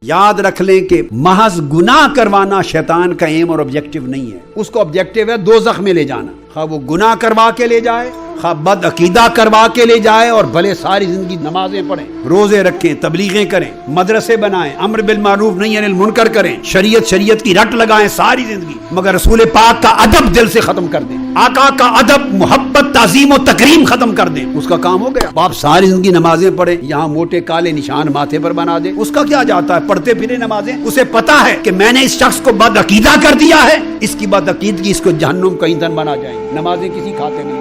یاد رکھ لیں کہ محض گناہ کروانا شیطان کا ایم اور آبجیکٹو نہیں ہے، اس کو آبجیکٹو ہے دوزخ میں لے جانا، خواہ وہ گناہ کروا کے لے جائے، خواہ بد عقیدہ کروا کے لے جائے، اور بھلے ساری زندگی نمازیں پڑھیں، روزے رکھیں، تبلیغیں کریں، مدرسے بنائیں، امر بالمعروف نہی عن المنکر کریں، شریعت کی رٹ لگائیں ساری زندگی، مگر رسول پاک کا ادب دل سے ختم کر دیں، آقا کا ادب، محبت، تعظیم و تکریم ختم کر دیں، اس کا کام ہو گیا۔ آپ ساری زندگی نمازیں پڑھیں، یہاں موٹے کالے نشان ماتھے پر بنا دیں، اس کا کیا جاتا ہے؟ پڑھتے پھرے نمازیں، اسے پتا ہے کہ میں نے اس شخص کو بد عقیدہ کر دیا ہے، اس کی بد عقیدگی اس کو جہنم کا ایندھن بنا جائیں گے۔ نمازیں کسی کھاتے نہیں،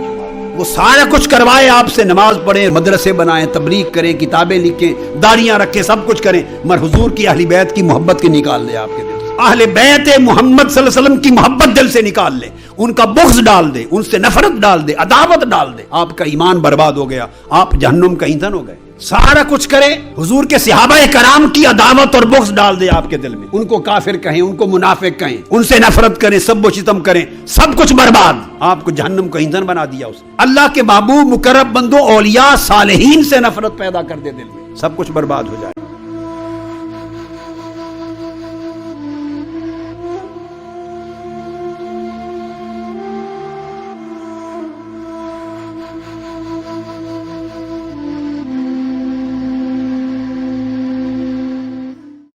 وہ سارا کچھ کروائے آپ سے، نماز پڑھیں، مدرسے بنائیں، تبلیغ کریں، کتابیں لکھیں، داڑیاں رکھیں، سب کچھ کریں، مگر حضور کی اہل بیت کی محبت کی نکال دے آپ کے دل سے، اہل بیت محمد صلی اللہ علیہ وسلم کی محبت دل سے نکال لے، ان کا بغض ڈال دے، ان سے نفرت ڈال دے، عداوت ڈال دے، آپ کا ایمان برباد ہو گیا، آپ جہنم کا ایندھن ہو گئے۔ سارا کچھ کرے، حضور کے صحابہ کرام کی عداوت اور بغض ڈال دے آپ کے دل میں، ان کو کافر کہیں، ان کو منافق کہیں، ان سے نفرت کریں، سب و شتم کریں، سب کچھ برباد، آپ کو جہنم کا ایندھن بنا دیا اس نے۔ اللہ کے محبوب مقرب بندوں اولیاء صالحین سے نفرت پیدا کر دے دل میں، سب کچھ برباد ہو جائے۔